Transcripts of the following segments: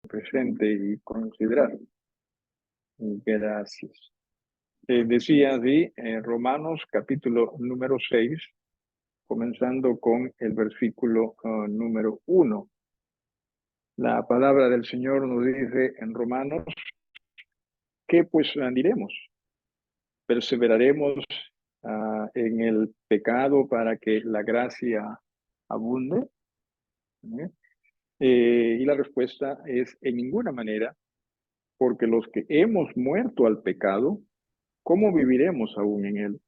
presente y considerar. Gracias. Decía así en Romanos capítulo número 6, comenzando con el versículo número 1. La palabra del Señor nos dice en Romanos, ¿qué pues diremos? ¿Perseveraremos en el pecado para que la gracia abunde? ¿Eh? Y la respuesta es en ninguna manera, porque los que hemos muerto al pecado, ¿cómo viviremos aún en él?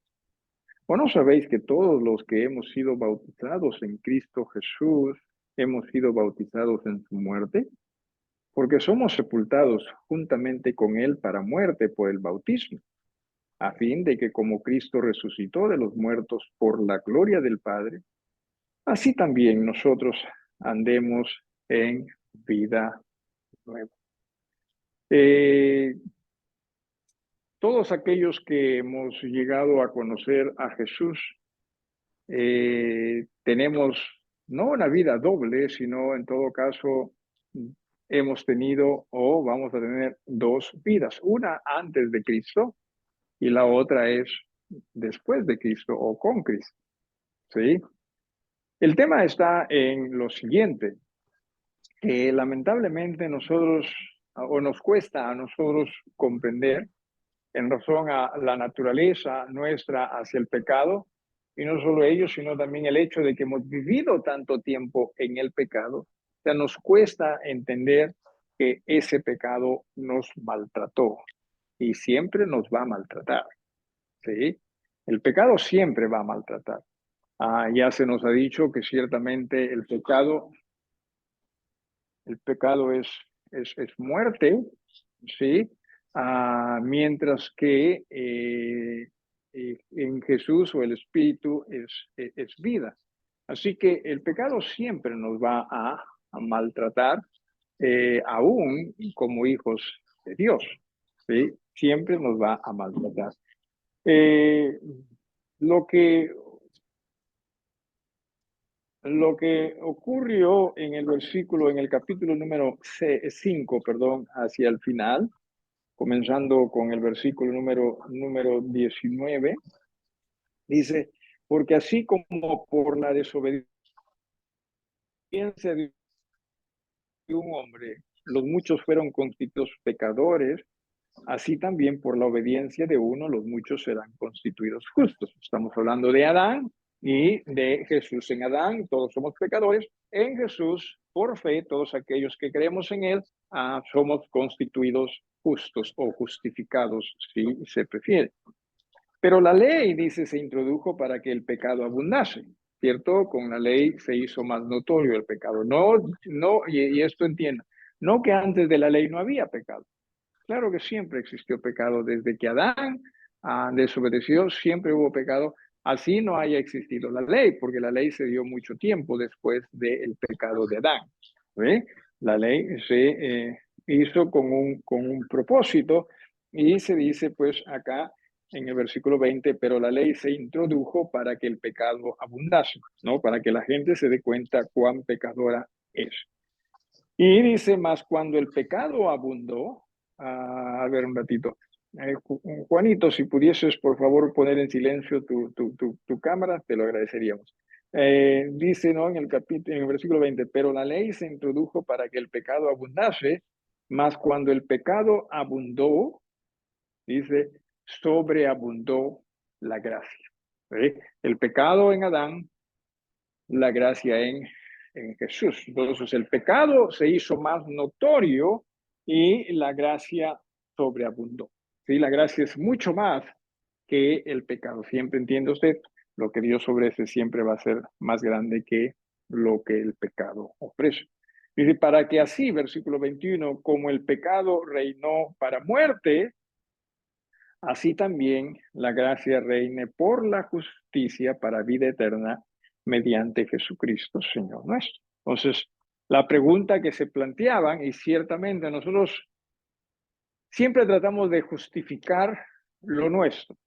¿O no sabéis que todos los que hemos sido bautizados en Cristo Jesús, hemos sido bautizados en su muerte? Porque somos sepultados juntamente con él para muerte por el bautismo, a fin de que como Cristo resucitó de los muertos por la gloria del Padre, así también nosotros andemos en vida nueva. Todos aquellos que hemos llegado a conocer a Jesús, tenemos no una vida doble, sino en todo caso hemos tenido o vamos a tener dos vidas, una antes de Cristo y la otra es después de Cristo o con Cristo. ¿Sí? El tema está en lo siguiente, que lamentablemente nosotros, o nos cuesta a nosotros comprender en razón a la naturaleza nuestra hacia el pecado, y no solo ello, sino también el hecho de que hemos vivido tanto tiempo en el pecado, o sea, nos cuesta entender que ese pecado nos maltrató y siempre nos va a maltratar, ¿sí? El pecado siempre va a maltratar. Ya se nos ha dicho que ciertamente el pecado es muerte, ¿sí? Mientras que en Jesús o el Espíritu es vida. Así que el pecado siempre nos va a maltratar, aún como hijos de Dios, ¿sí? Siempre nos va a maltratar. Eh, lo que Lo que ocurrió en el versículo, en el capítulo número 5, perdón, hacia el final, comenzando con el versículo número 19, dice, porque así como por la desobediencia de un hombre, los muchos fueron constituidos pecadores, así también por la obediencia de uno, los muchos serán constituidos justos. Estamos hablando de Adán y de Jesús. En Adán todos somos pecadores. En Jesús, por fe, todos aquellos que creemos en él, somos constituidos justos o justificados, si se prefiere. Pero la ley, dice, se introdujo para que el pecado abundase, ¿cierto? Con la ley se hizo más notorio el pecado. No, y esto entienda, no que antes de la ley no había pecado. Claro que siempre existió pecado. Desde que Adán desobedeció, siempre hubo pecado. Así no haya existido la ley, porque la ley se dio mucho tiempo después del pecado de Adán. ¿Ve? La ley se hizo con un propósito y se dice pues acá en el versículo 20, pero la ley se introdujo para que el pecado abundase, ¿no? Para que la gente se dé cuenta cuán pecadora es. Y dice, más cuando el pecado abundó, a ver un ratito, Juanito, si pudieses por favor poner en silencio tu cámara, te lo agradeceríamos. Dice, ¿no? En el capítulo, en el versículo 20, pero la ley se introdujo para que el pecado abundase, más cuando el pecado abundó, dice, sobreabundó la gracia. ¿Sí? El pecado en Adán, la gracia en Jesús. Entonces el pecado se hizo más notorio y la gracia sobreabundó. ¿Sí? La gracia es mucho más que el pecado. Siempre entiende usted, lo que Dios ofrece siempre va a ser más grande que lo que el pecado ofrece. Dice, para que así, versículo 21, como el pecado reinó para muerte, así también la gracia reine por la justicia para vida eterna mediante Jesucristo, Señor nuestro. Entonces, la pregunta que se planteaban, y ciertamente nosotros siempre tratamos de justificar lo nuestro,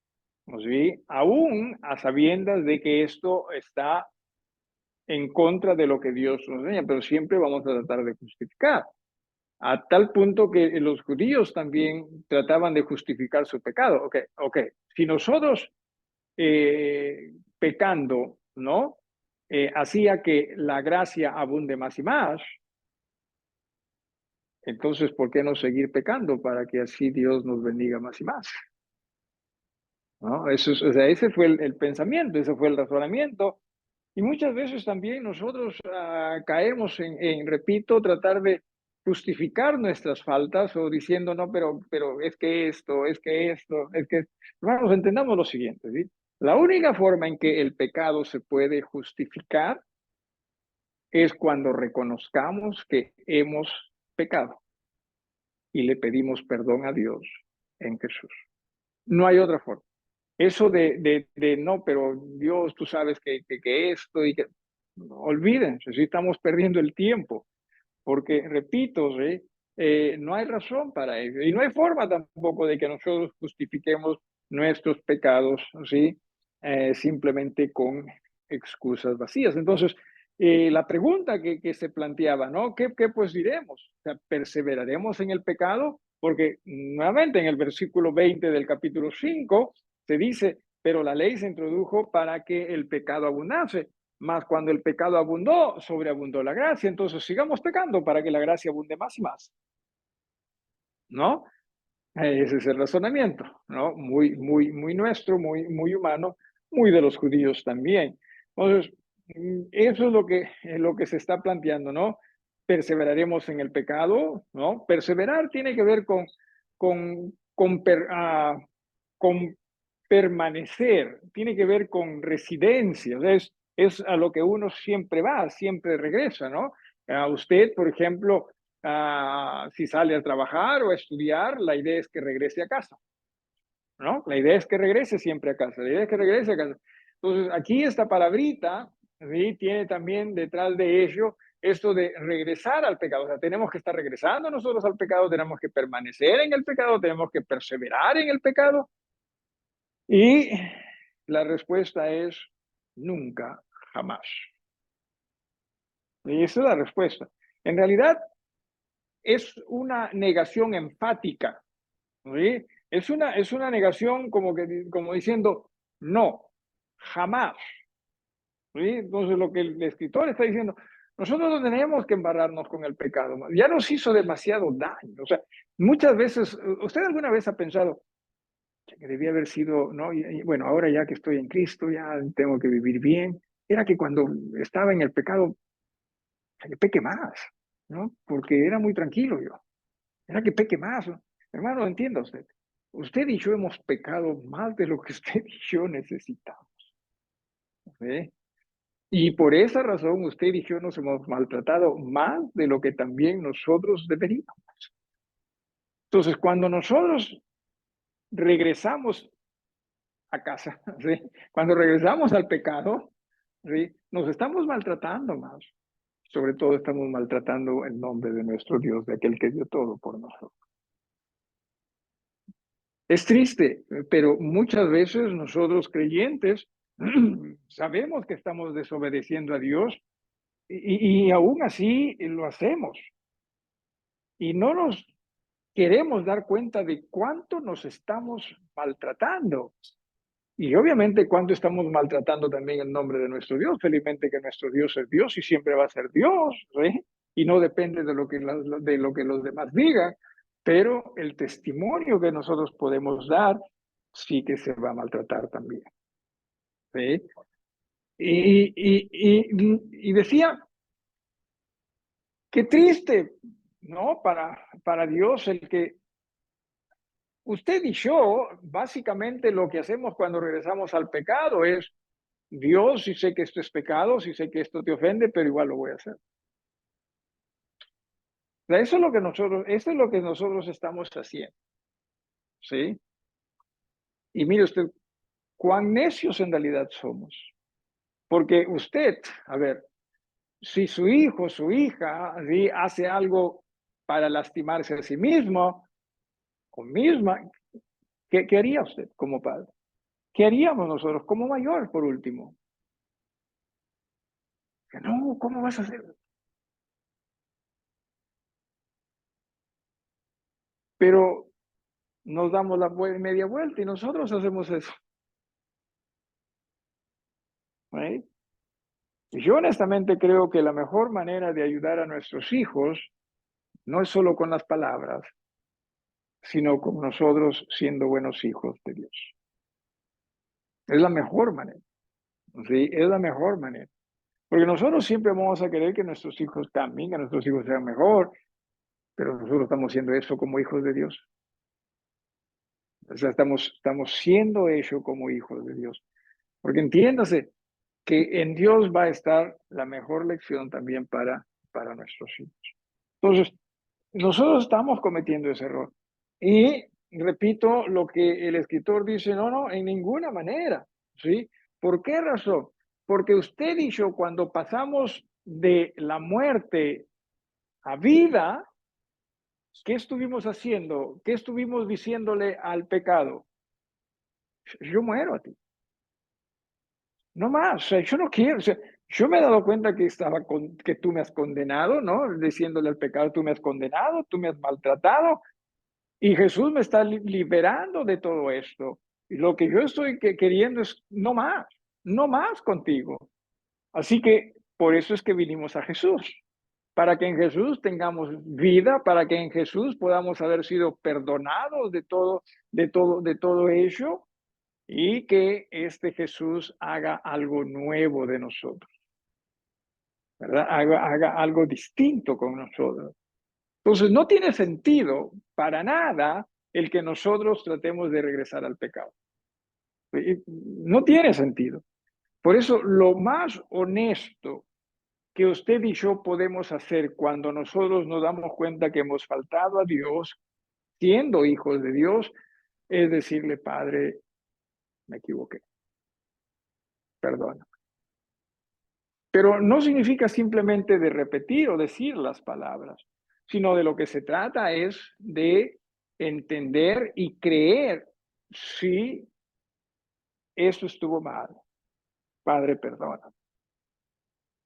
¿sí? Aún a sabiendas de que esto está en contra de lo que Dios nos enseña, pero siempre vamos a tratar de justificar. a tal punto que los judíos también trataban de justificar su pecado. Ok, si nosotros pecando, ¿no? Hacía que la gracia abunde más y más, entonces, ¿por qué no seguir pecando para que así Dios nos bendiga más y más? ¿No? Eso es, o sea, ese fue el pensamiento, ese fue el razonamiento. Y muchas veces también nosotros caemos repito, tratar de justificar nuestras faltas o diciendo, no, pero es que esto, es que... Hermanos, entendamos lo siguiente, ¿sí? La única forma en que el pecado se puede justificar es cuando reconozcamos que hemos pecado y le pedimos perdón a Dios en Jesús. No hay otra forma. Eso de no, pero Dios, tú sabes que esto y que... Olvídense, si estamos perdiendo el tiempo, porque, repito, ¿sí? No hay razón para ello y no hay forma tampoco de que nosotros justifiquemos nuestros pecados, ¿sí? Simplemente con excusas vacías. Entonces, la pregunta que se planteaba, ¿no? ¿Qué pues diremos? O sea, ¿perseveraremos en el pecado? Porque nuevamente en el versículo 20 del capítulo 5 se dice, pero la ley se introdujo para que el pecado abundase. Mas cuando el pecado abundó, sobreabundó la gracia. Entonces sigamos pecando para que la gracia abunde más y más, ¿no? Ese es el razonamiento, ¿no? Muy nuestro, muy humano, muy de los judíos también. Entonces, eso es lo que se está planteando, ¿no? Perseveraremos en el pecado, ¿no? Perseverar tiene que ver con permanecer, tiene que ver con residencia, es a lo que uno siempre va, siempre regresa, ¿no? A usted, por ejemplo, si sale a trabajar o a estudiar, la idea es que regrese a casa, ¿no? La idea es que regrese siempre a casa, la idea es que regrese a casa. Entonces, aquí esta palabrita, ¿sí? Tiene también detrás de ello esto de regresar al pecado. O sea, tenemos que estar regresando nosotros al pecado, tenemos que permanecer en el pecado, tenemos que perseverar en el pecado. Y la respuesta es nunca, jamás. Y esa es la respuesta. En realidad, es una negación enfática, ¿sí? Es una negación como diciendo, no, jamás. ¿Sí? Entonces, lo que el escritor está diciendo, nosotros no tenemos que embarrarnos con el pecado. Ya nos hizo demasiado daño. O sea, muchas veces, ¿usted alguna vez ha pensado que debía haber sido, no? Bueno, ahora ya que estoy en Cristo, ya tengo que vivir bien. Era que cuando estaba en el pecado, que peque más, ¿no? Porque era muy tranquilo yo. Era que peque más, ¿no? Hermano, entienda usted. Usted y yo hemos pecado más de lo que usted y yo necesitamos. ¿Sí? Y por esa razón usted y yo nos hemos maltratado más de lo que también nosotros deberíamos. Entonces, cuando nosotros regresamos a casa, ¿sí? Cuando regresamos al pecado, ¿sí? Nos estamos maltratando más. Sobre todo estamos maltratando el nombre de nuestro Dios, de aquel que dio todo por nosotros. Es triste, pero muchas veces nosotros creyentes sabemos que estamos desobedeciendo a Dios y aún así lo hacemos. Y no nos queremos dar cuenta de cuánto nos estamos maltratando. Y obviamente cuánto estamos maltratando también el nombre de nuestro Dios. Felizmente que nuestro Dios es Dios y siempre va a ser Dios, ¿sí? Y no depende de lo que los demás digan, pero el testimonio que nosotros podemos dar sí que se va a maltratar también, ¿sí? Y decía, qué triste, ¿no? Para Dios el que usted y yo, básicamente lo que hacemos cuando regresamos al pecado es, Dios, si sé que esto es pecado, si sé que esto te ofende, pero igual lo voy a hacer. O sea, eso es lo que nosotros estamos haciendo, ¿sí? Y mire usted, cuán necios en realidad somos. Porque usted, a ver, si su hijo, su hija, ¿sí? Hace algo para lastimarse a sí mismo o misma, ¿qué haría usted como padre? ¿Qué haríamos nosotros como mayor, por último? No, ¿cómo vas a hacer? pero nos damos la media vuelta y nosotros hacemos eso. ¿Right? Y yo honestamente creo que la mejor manera de ayudar a nuestros hijos no es solo con las palabras, sino con nosotros siendo buenos hijos de Dios. Es la mejor manera. ¿Sí? Es la mejor manera. Porque nosotros siempre vamos a querer que nuestros hijos cambien, que nuestros hijos sean mejor, pero nosotros estamos haciendo eso como hijos de Dios. O sea, estamos siendo eso como hijos de Dios. Porque entiéndase que en Dios va a estar la mejor lección también para nuestros hijos. Entonces, nosotros estamos cometiendo ese error. Y repito lo que el escritor dice, no, en ninguna manera. ¿Sí? ¿Por qué razón? Porque usted y yo, cuando pasamos de la muerte a vida, ¿qué estuvimos haciendo? ¿Qué estuvimos diciéndole al pecado? Yo muero a ti. No más, o sea, yo no quiero, o sea, yo me he dado cuenta que que tú me has condenado, ¿no? Diciéndole al pecado, tú me has condenado, tú me has maltratado, y Jesús me está liberando de todo esto. Y lo que yo estoy queriendo es no más contigo. Así que por eso es que vinimos a Jesús, para que en Jesús tengamos vida, para que en Jesús podamos haber sido perdonados de todo ello, y que este Jesús haga algo nuevo de nosotros, ¿verdad? Haga algo distinto con nosotros. Entonces, no tiene sentido para nada el que nosotros tratemos de regresar al pecado. No tiene sentido. Por eso, lo más honesto que usted y yo podemos hacer cuando nosotros nos damos cuenta que hemos faltado a Dios, siendo hijos de Dios, es decirle, Padre, me equivoqué, perdona. Pero no significa simplemente de repetir o decir las palabras, sino de lo que se trata es de entender y creer si eso estuvo mal. Padre, perdona.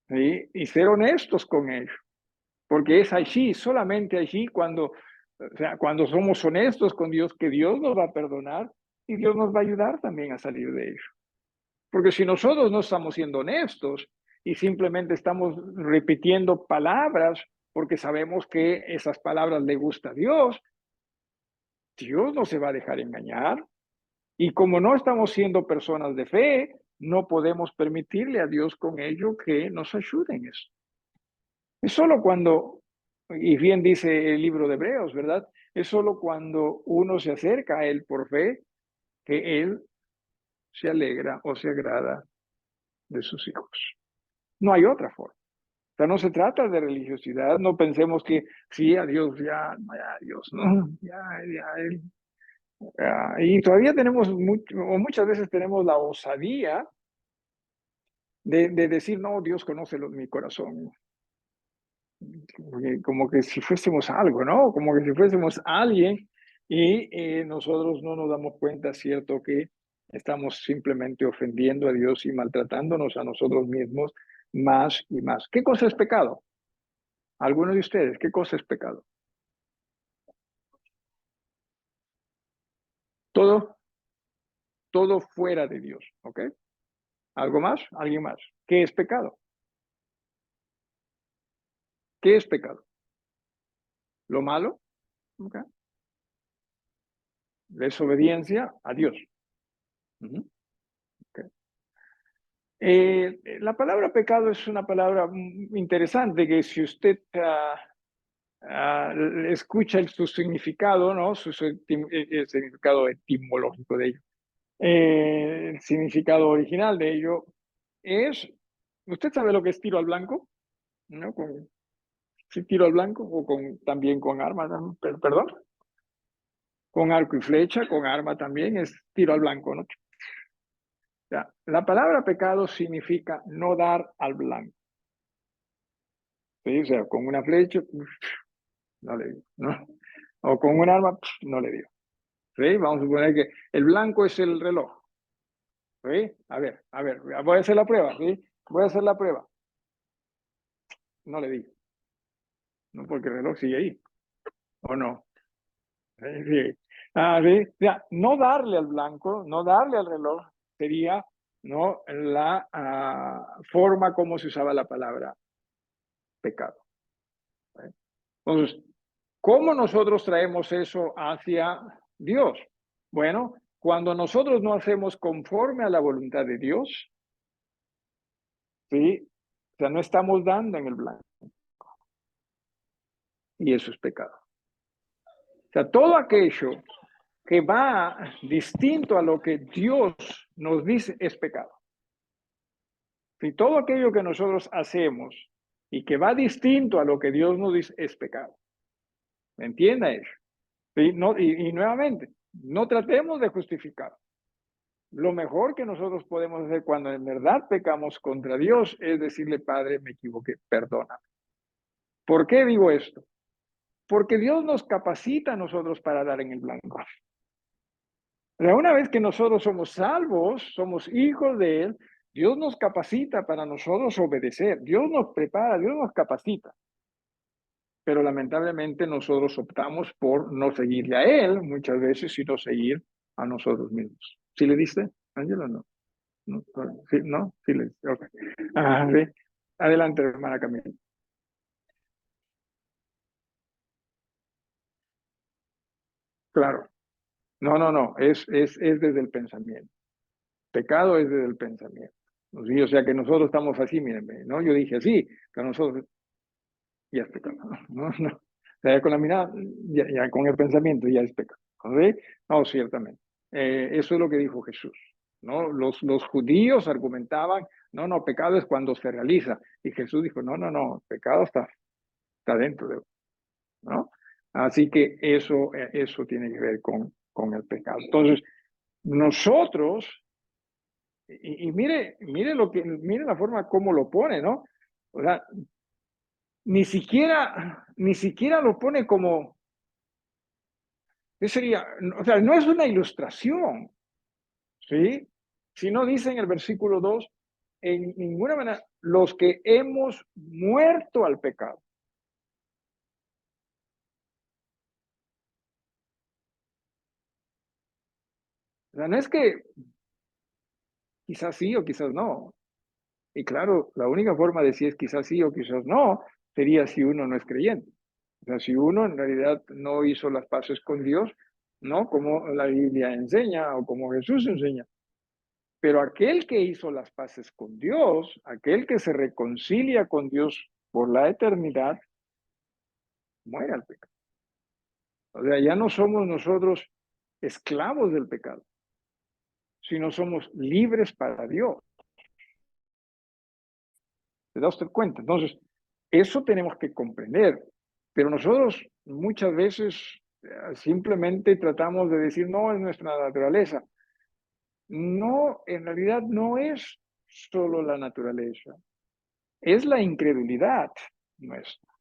¿Sí? Y ser honestos con ello, porque es allí, solamente allí o sea, cuando somos honestos con Dios, que Dios nos va a perdonar y Dios nos va a ayudar también a salir de ello. Porque si nosotros no estamos siendo honestos y simplemente estamos repitiendo palabras porque sabemos que esas palabras le gusta a Dios, Dios no se va a dejar engañar. Y como no estamos siendo personas de fe, no podemos permitirle a Dios con ello que nos ayude en eso. Es solo cuando, y bien dice el libro de Hebreos, ¿verdad? Es solo cuando uno se acerca a Él por fe que Él se alegra o se agrada de sus hijos. No hay otra forma. O sea, no se trata de religiosidad, no pensemos que sí, a Dios, ya Dios, no, y todavía tenemos, o muchas veces tenemos la osadía de decir, no, Dios conoce mi corazón. Como que si fuésemos algo, ¿no? Como que si fuésemos alguien y nosotros no nos damos cuenta, ¿cierto? Que estamos simplemente ofendiendo a Dios y maltratándonos a nosotros mismos más y más. ¿Qué cosa es pecado? Algunos de ustedes, ¿qué cosa es pecado? Todo, todo fuera de Dios, ¿ok? ¿Algo más? ¿Alguien más? ¿Qué es pecado? ¿Qué es pecado? ¿Lo malo? ¿Ok? Desobediencia a Dios. Ujú, ok. La palabra pecado es una palabra interesante que si usted escucha su significado, ¿no? El significado etimológico de ello, el significado original de ello es, ¿usted sabe lo que es tiro al blanco? ¿No? Sí, tiro al blanco o también con arma, perdón, con arco y flecha, con arma también es tiro al blanco, ¿no? Ya, la palabra pecado significa no dar al blanco. ¿Sí? O sea, con una flecha, no le dio, ¿no? O con un arma, no le dio. ¿Sí? Vamos a suponer que el blanco es el reloj. ¿Sí? A ver, voy a hacer la prueba, ¿sí? Voy a hacer la prueba. No le di, ¿no? Porque el reloj sigue ahí, ¿o no? Sí. Sí. Ya, no darle al blanco, no darle al reloj, sería, ¿no?, la forma como se usaba la palabra pecado. ¿Eh? Entonces, ¿cómo nosotros traemos eso hacia Dios? Bueno, cuando nosotros no hacemos conforme a la voluntad de Dios, ¿sí? O sea, no estamos dando en el blanco, y eso es pecado. O sea, todo aquello que va distinto a lo que Dios nos dice es pecado. Si todo aquello que nosotros hacemos y que va distinto a lo que Dios nos dice es pecado. ¿Entienda eso? ¿Sí? No, y nuevamente, no tratemos de justificar. Lo mejor que nosotros podemos hacer cuando en verdad pecamos contra Dios es decirle, Padre, me equivoqué, perdona. ¿Por qué digo esto? Porque Dios nos capacita a nosotros para dar en el blanco. Pero una vez que nosotros somos salvos, somos hijos de Él, Dios nos capacita para nosotros obedecer. Dios nos prepara, Dios nos capacita. Pero lamentablemente nosotros optamos por no seguirle a Él muchas veces, sino seguir a nosotros mismos. ¿Sí le diste, Ángela? No. ¿No? ¿Sí? ¿No? Sí le diste. Okay. Sí. Adelante, hermana Camila. Claro. No, no, no. Es desde el pensamiento. Pecado es desde el pensamiento. ¿Sí? O sea que nosotros estamos así, mírenme, ¿no? Yo dije así, pero nosotros ya es pecado. No, no. O sea, ya con la mirada, ya con el pensamiento ya es pecado. ¿Sí? No, ciertamente. Eso es lo que dijo Jesús. ¿No? Los judíos argumentaban, no, no, pecado es cuando se realiza. Y Jesús dijo, no, no, no, pecado está dentro de, ¿no? Así que eso tiene que ver con el pecado. Entonces, nosotros, y mire la forma como lo pone, ¿no? O sea, ni siquiera lo pone como, ¿qué sería? O sea, no es una ilustración, ¿sí? Si no dice en el versículo 2 en ninguna manera, los que hemos muerto al pecado. O sea, no es que quizás sí o quizás no. Y claro, la única forma de si es quizás sí o quizás no, sería si uno no es creyente. O sea, si uno en realidad no hizo las paces con Dios, ¿no? Como la Biblia enseña o como Jesús enseña. Pero aquel que hizo las paces con Dios, aquel que se reconcilia con Dios por la eternidad, muere al pecado. O sea, ya no somos nosotros esclavos del pecado, sino somos libres para Dios. ¿Se da usted cuenta? Entonces, eso tenemos que comprender. Pero nosotros muchas veces simplemente tratamos de decir, no, es nuestra naturaleza. No, en realidad no es solo la naturaleza, es la incredulidad nuestra.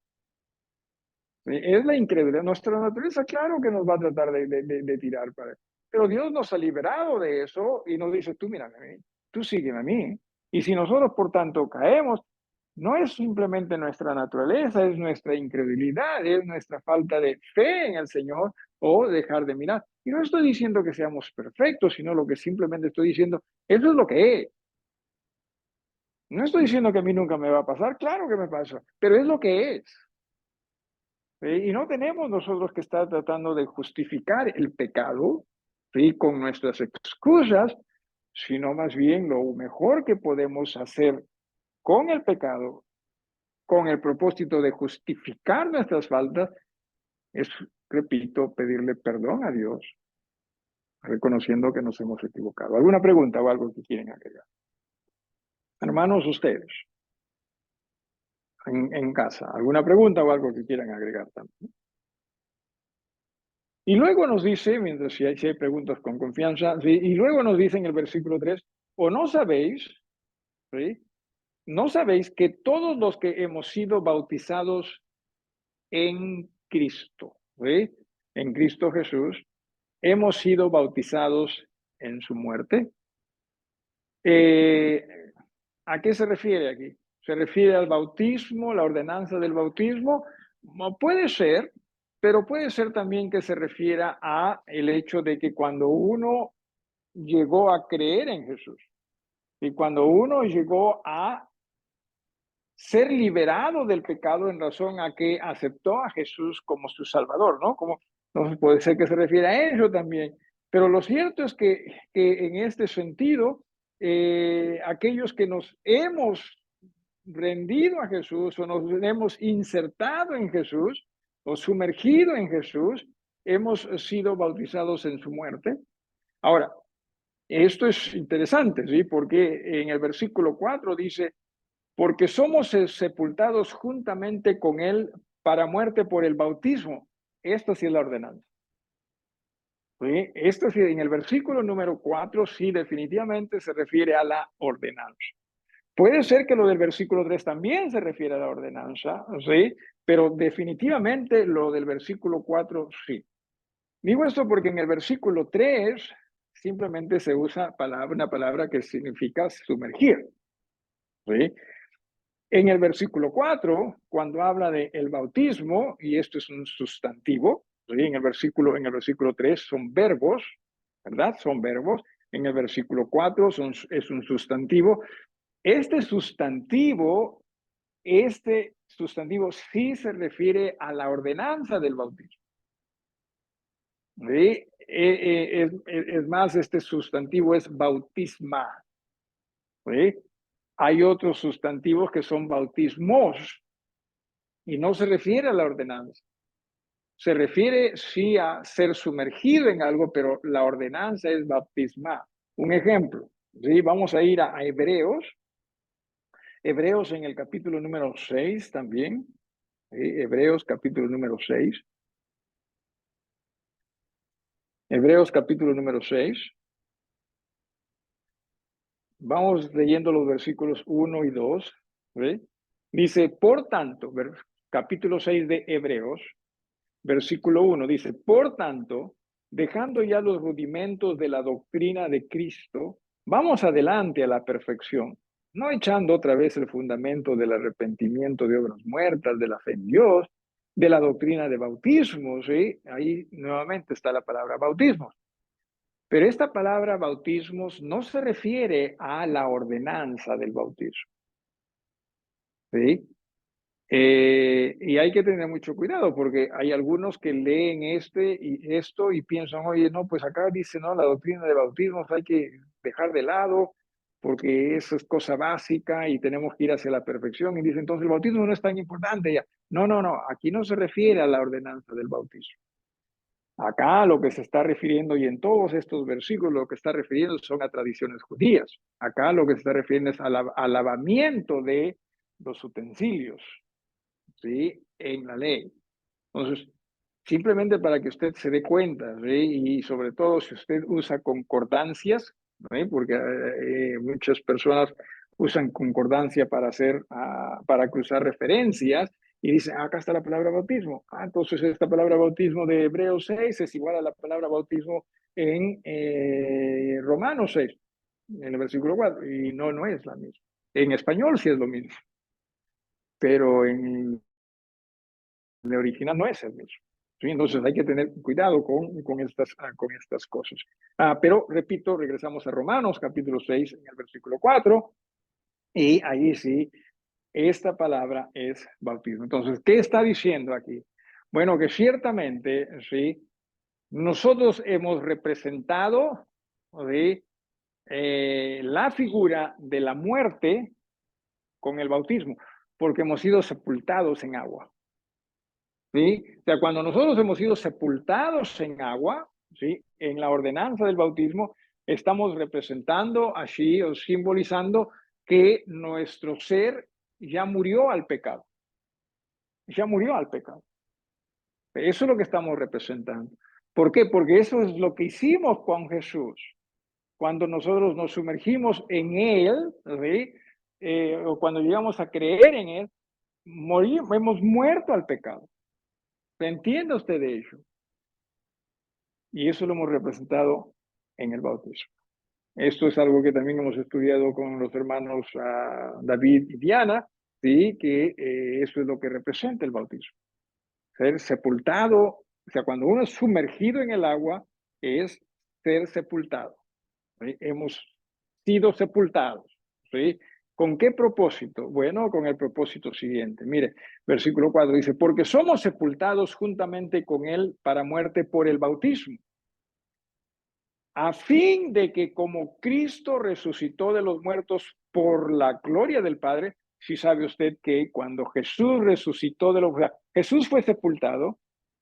¿Sí? Es la incredulidad. Nuestra naturaleza, claro que nos va a tratar de tirar para él. Pero Dios nos ha liberado de eso y nos dice, tú mírame a mí, tú sígueme a mí. Y si nosotros, por tanto, caemos, no es simplemente nuestra naturaleza, es nuestra incredulidad, es nuestra falta de fe en el Señor o dejar de mirar. Y no estoy diciendo que seamos perfectos, sino lo que simplemente estoy diciendo, eso es lo que es. No estoy diciendo que a mí nunca me va a pasar, claro que me pasa, pero es lo que es. ¿Sí? Y no tenemos nosotros que estar tratando de justificar el pecado, ¿sí?, con nuestras excusas, sino más bien lo mejor que podemos hacer con el pecado, con el propósito de justificar nuestras faltas, es, repito, pedirle perdón a Dios, reconociendo que nos hemos equivocado. ¿Alguna pregunta o algo que quieren agregar? Hermanos, ustedes, en casa, ¿alguna pregunta o algo que quieran agregar también? Y luego nos dice, mientras si hay preguntas con confianza, ¿sí?, y luego nos dice en el versículo 3, o no sabéis, ¿sí?, no sabéis que todos los que hemos sido bautizados en Cristo, ¿sí?, en Cristo Jesús, hemos sido bautizados en su muerte. Eh, ¿A qué se refiere aquí? ¿Se refiere al bautismo, la ordenanza del bautismo? No puede ser, pero puede ser también que se refiera a el hecho de que cuando uno llegó a creer en Jesús y cuando uno llegó a ser liberado del pecado en razón a que aceptó a Jesús como su Salvador, ¿no? Como, entonces puede ser que se refiera a eso también. Pero lo cierto es que en este sentido, aquellos que nos hemos rendido a Jesús o nos hemos insertado en Jesús o sumergido en Jesús, hemos sido bautizados en su muerte. Ahora, esto es interesante, ¿sí? Porque en el versículo 4 dice, porque somos sepultados juntamente con él para muerte por el bautismo. Esto sí es la ordenanza. ¿Sí? Esto sí, en el versículo número 4 sí definitivamente se refiere a la ordenanza. Puede ser que lo del versículo 3 también se refiere a la ordenanza, ¿sí? Pero definitivamente lo del versículo 4 sí. Digo esto porque en el versículo 3 simplemente se usa una palabra que significa sumergir, ¿sí? En el versículo 4, cuando habla de el bautismo, y esto es un sustantivo, ¿sí? En el versículo 3 son verbos, ¿verdad? Son verbos. En el versículo 4 es un sustantivo. Este sustantivo, este sustantivo sí se refiere a la ordenanza del bautismo. ¿Sí? Es más, este sustantivo es bautisma. ¿Sí? Hay otros sustantivos que son bautismos y no se refiere a la ordenanza. Se refiere sí a ser sumergido en algo, pero la ordenanza es bautisma. Un ejemplo, ¿sí? Vamos a ir a Hebreos. Hebreos en el capítulo número 6 también. ¿Sí? Hebreos capítulo número 6. Hebreos capítulo número 6. Vamos leyendo los versículos 1 y 2. ¿Sí? Dice, por tanto, capítulo 6 de Hebreos, versículo 1, dice, por tanto, dejando ya los rudimentos de la doctrina de Cristo, vamos adelante a la perfección, no echando otra vez el fundamento del arrepentimiento de obras muertas, de la fe en Dios, de la doctrina de bautismo, ¿sí? Ahí nuevamente está la palabra bautismo. Pero esta palabra bautismos no se refiere a la ordenanza del bautismo, ¿sí? Y hay que tener mucho cuidado porque hay algunos que leen esto y piensan, oye, no, pues acá dice, no, la doctrina de bautismos hay que dejar de lado porque eso es cosa básica y tenemos que ir hacia la perfección. Y dicen, entonces el bautismo no es tan importante ya. No, no, no, aquí no se refiere a la ordenanza del bautismo. Acá lo que se está refiriendo, y en todos estos versículos lo que está refiriendo son a tradiciones judías. Acá lo que se está refiriendo es al lavamiento de los utensilios, ¿sí? En la ley. Entonces, simplemente para que usted se dé cuenta, ¿sí? Y sobre todo si usted usa concordancias, ¿sí? Porque muchas personas usan concordancia para para cruzar referencias y dicen, acá está la palabra bautismo. Entonces esta palabra bautismo de Hebreos 6 es igual a la palabra bautismo en Romanos 6, en el versículo 4, y no, no es la misma. En español sí es lo mismo, pero en el original no es el mismo. ¿Sí? Entonces hay que tener cuidado con estas cosas. Pero repito, regresamos a Romanos capítulo 6 en el versículo 4 y ahí sí, esta palabra es bautismo. Entonces, ¿qué está diciendo aquí? Bueno, que ciertamente, sí, nosotros hemos representado, ¿sí? La figura de la muerte con el bautismo, porque hemos sido sepultados en agua. ¿Sí? O sea, cuando nosotros hemos sido sepultados en agua, ¿sí? En la ordenanza del bautismo, estamos representando así o simbolizando que nuestro ser ya murió al pecado. Ya murió al pecado. Eso es lo que estamos representando. ¿Por qué? Porque eso es lo que hicimos con Jesús. Cuando nosotros nos sumergimos en Él, ¿sí? O cuando llegamos a creer en Él, hemos muerto al pecado. ¿Entiende usted de ello? Y eso lo hemos representado en el bautismo. Esto es algo que también hemos estudiado con los hermanos David y Diana, ¿sí? Que eso es lo que representa el bautismo. Ser sepultado, o sea, cuando uno es sumergido en el agua, es ser sepultado. ¿Sí? Hemos sido sepultados. ¿Sí? ¿Con qué propósito? Bueno, con el propósito siguiente. Mire, versículo 4 dice, porque somos sepultados juntamente con él para muerte por el bautismo, a fin de que como Cristo resucitó de los muertos por la gloria del Padre, si sabe usted que cuando Jesús resucitó de los muertos, Jesús fue sepultado,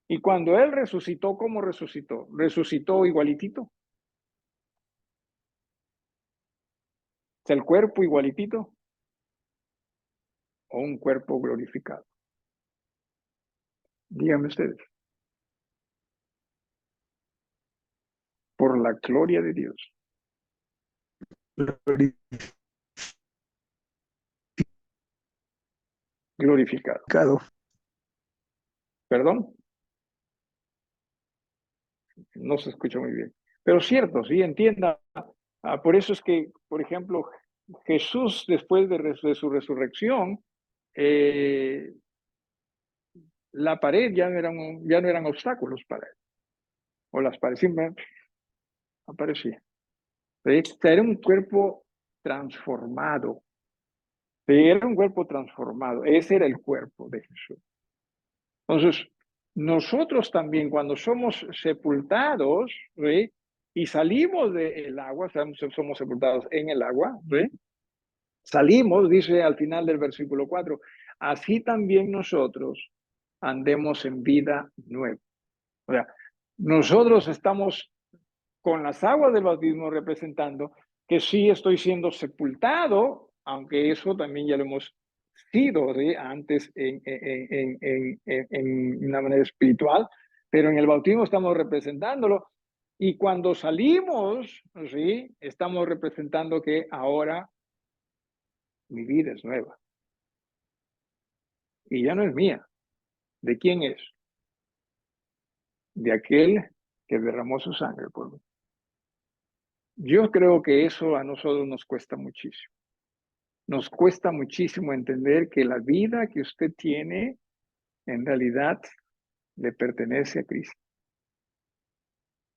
y cuando él resucitó, ¿cómo resucitó? Resucitó igualitito. O sea, el cuerpo igualitito o un cuerpo glorificado. Díganme ustedes. Por la gloria de Dios. Glorificado. ¿Perdón? No se escucha muy bien. Pero cierto, sí, entienda. Por eso es que, por ejemplo, Jesús, después de su resurrección, la pared ya no eran obstáculos para él. O las paredes simplemente aparecían. Era un cuerpo transformado. Era un cuerpo transformado. Ese era el cuerpo de Jesús. Entonces, nosotros también cuando somos sepultados, ¿sí? Y salimos del agua, somos sepultados en el agua, ¿sí? Salimos, dice al final del versículo 4, así también nosotros andemos en vida nueva. O sea, nosotros estamos con las aguas del bautismo representando que sí estoy siendo sepultado, aunque eso también ya lo hemos sido antes en una manera espiritual, pero en el bautismo estamos representándolo. Y cuando salimos, ¿sí? Estamos representando que ahora mi vida es nueva. Y ya no es mía. ¿De quién es? De aquel que derramó su sangre por mí. Yo creo que eso a nosotros nos cuesta muchísimo. Nos cuesta muchísimo entender que la vida que usted tiene en realidad le pertenece a Cristo.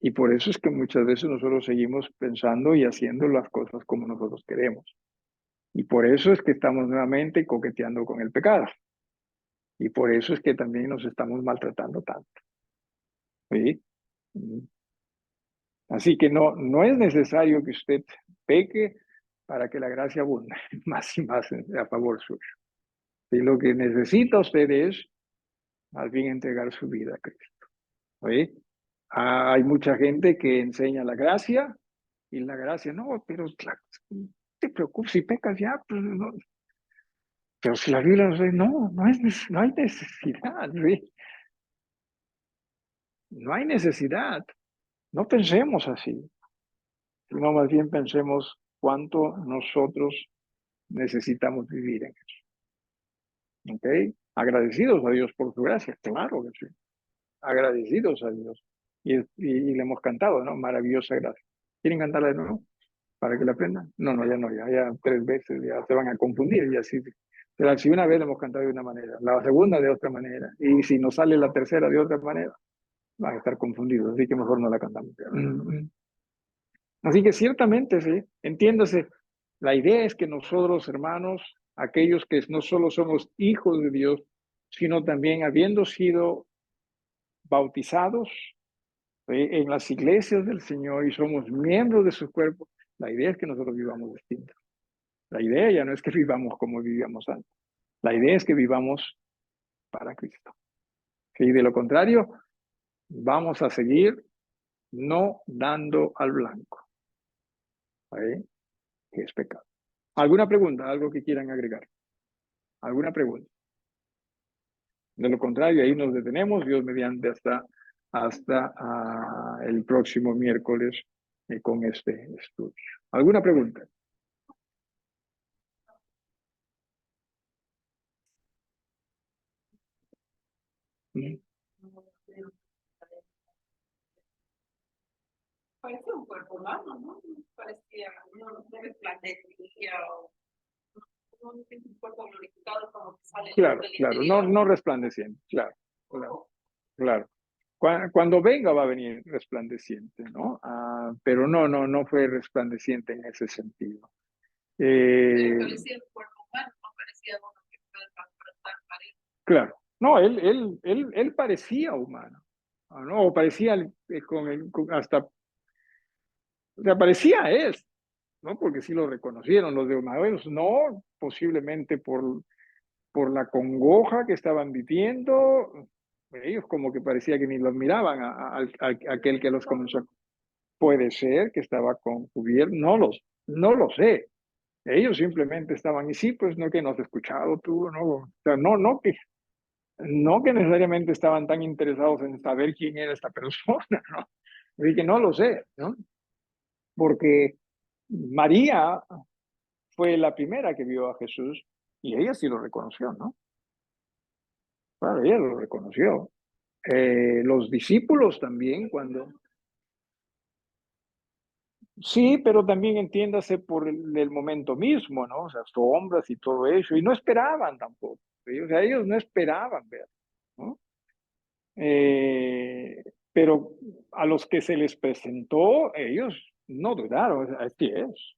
Y por eso es que muchas veces nosotros seguimos pensando y haciendo las cosas como nosotros queremos. Y por eso es que estamos nuevamente coqueteando con el pecado. Y por eso es que también nos estamos maltratando tanto. ¿Sí? Así que no es necesario que usted peque para que la gracia abunde más y más a favor suyo. Y lo que necesita usted es más bien entregar su vida a Cristo. ¿Sí? Hay mucha gente que enseña la gracia y la gracia, no, pero claro, no te preocupes, si pecas ya, pues no. Pero si la Biblia nos dice, no hay necesidad, ¿sí? No hay necesidad. No pensemos así, sino más bien pensemos cuánto nosotros necesitamos vivir en eso. ¿Ok? Agradecidos a Dios por su gracia, claro que sí. Agradecidos a Dios. Y le hemos cantado, ¿no? Maravillosa gracia. ¿Quieren cantarla de nuevo? Para que la aprendan. No, ya 3 veces ya se van a confundir y así. Pero si una vez le hemos cantado de una manera, la segunda de otra manera, y si nos sale la tercera de otra manera, van a estar confundidos, así que mejor no la cantamos. Así que ciertamente, sí, entiéndase, la idea es que nosotros, hermanos, aquellos que no solo somos hijos de Dios, sino también habiendo sido bautizados en las iglesias del Señor y somos miembros de su cuerpo, la idea es que nosotros vivamos distinto. La idea ya no es que vivamos como vivíamos antes. La idea es que vivamos para Cristo. Y de lo contrario, vamos a seguir no dando al blanco, ¿eh? Que es pecado. ¿Alguna pregunta? ¿Algo que quieran agregar? ¿Alguna pregunta? De lo contrario, ahí nos detenemos, Dios mediante, hasta el próximo miércoles con este estudio. ¿Alguna pregunta? ¿Mm? Parece un cuerpo humano, ¿no? Parecía, no resplandecía o un cuerpo glorificado como que sale. Claro, no resplandeciendo, claro. claro, claro. Cuando venga va a venir resplandeciente, ¿no? Pero no fue resplandeciente en ese sentido. Pero parecía el cuerpo humano, no parecía uno que puede transportar paredes. Claro, no, él parecía humano, ¿no? O parecía hasta, o sea, parecía él, ¿no? Porque sí lo reconocieron los de Maús, no, posiblemente por la congoja que estaban viviendo, ellos como que parecía que ni los miraban a aquel que los comenzó. Puede ser que estaba con cubierto, no lo sé. Ellos simplemente estaban, y sí, pues no que no has escuchado tú, no, o sea, no que necesariamente estaban tan interesados en saber quién era esta persona, ¿no? Así que no lo sé, ¿no? Porque María fue la primera que vio a Jesús y ella sí lo reconoció, ¿no? Claro, ella lo reconoció. Los discípulos también, cuando... Sí, pero también entiéndase por el momento mismo, ¿no? O sea, sombras y todo eso, y no esperaban tampoco. O sea, ellos no esperaban ver, ¿no? Pero a los que se les presentó, ellos no dudaron, o sea, así es.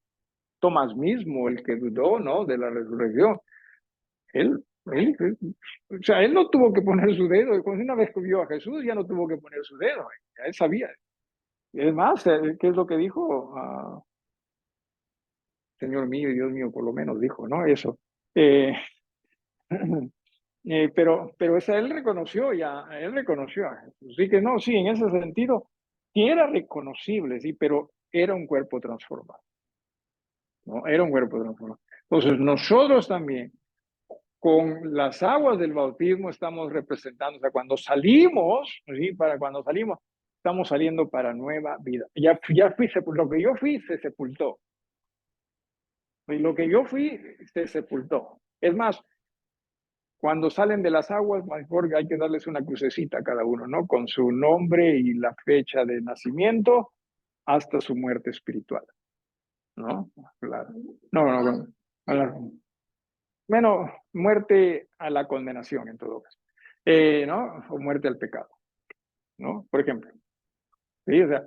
Tomás mismo, el que dudó, ¿no? De la resurrección, él, o sea, él no tuvo que poner su dedo. Cuando una vez que vio a Jesús, ya no tuvo que poner su dedo, ya él sabía. Y es más, ¿qué es lo que dijo? Señor mío y Dios mío, por lo menos dijo, ¿no? Eso. Eh, pero esa, él reconoció a Jesús. Así que no, sí, en ese sentido, sí era reconocible, sí, pero era un cuerpo transformado, ¿no? Era un cuerpo transformado. Entonces, nosotros también, con las aguas del bautismo, estamos representando, o sea, cuando salimos, ¿sí? Para cuando salimos, estamos saliendo para nueva vida. Ya fui, lo que yo fui se sepultó. Y lo que yo fui se sepultó. Es más, cuando salen de las aguas, mejor hay que darles una crucecita a cada uno, ¿no? Con su nombre y la fecha de nacimiento hasta su muerte espiritual, ¿no? Claro. No. Bueno, muerte a la condenación en todo caso, ¿no? O muerte al pecado, ¿no? Por ejemplo, ¿sí? O sea,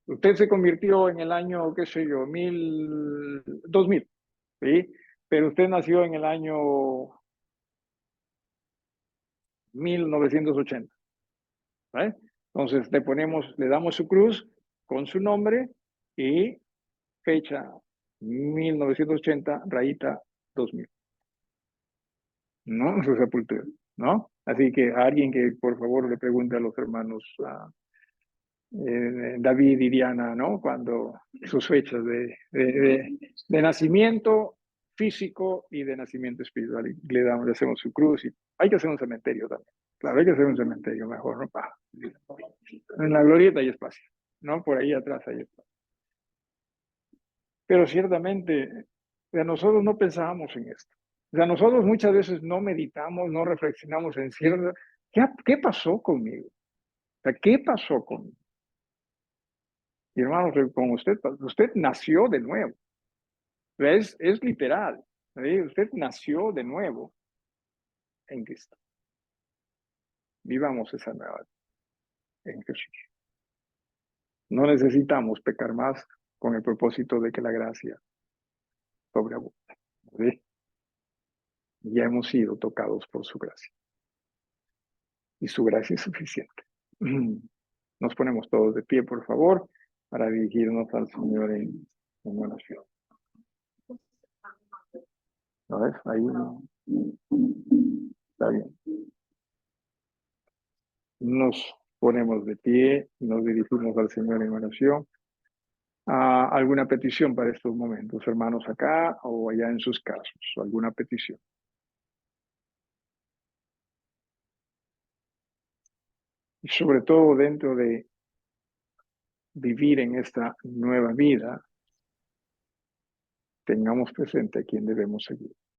usted se convirtió en el año, qué sé yo, 2000, ¿sí? Pero usted nació en el año 1980. ¿Vale? Entonces le damos su cruz con su nombre y fecha 1980, rayita 2000, ¿no? Su sepultura, ¿no? Así que a alguien que por favor le pregunte a los hermanos David y Diana, ¿no? Cuando sus fechas de nacimiento físico y de nacimiento espiritual, y le hacemos su cruz y hay que hacer un cementerio también. Claro, hay que hacer un cementerio mejor, ¿no? En la glorieta hay espacio, ¿no? Por ahí atrás hay espacio. Pero ciertamente, o sea, nosotros no pensábamos en esto. O sea, nosotros muchas veces no meditamos, no reflexionamos en cierto, ¿qué pasó conmigo? O sea, ¿qué pasó conmigo? Y hermanos, con usted nació de nuevo. Es literal. ¿Sí? Usted nació de nuevo en Cristo. Vivamos esa nueva en Jesús. No necesitamos pecar más con el propósito de que la gracia sobreabunde. ¿Sí? Ya hemos sido tocados por su gracia. Y su gracia es suficiente. Nos ponemos todos de pie, por favor, para dirigirnos al Señor en oración. ¿No ves? Ahí está bien. Nos ponemos de pie, nos dirigimos al Señor en oración. ¿Alguna petición para estos momentos, hermanos, acá o allá en sus casos? ¿Alguna petición? Y sobre todo dentro de vivir en esta nueva vida, tengamos presente a quién debemos seguir.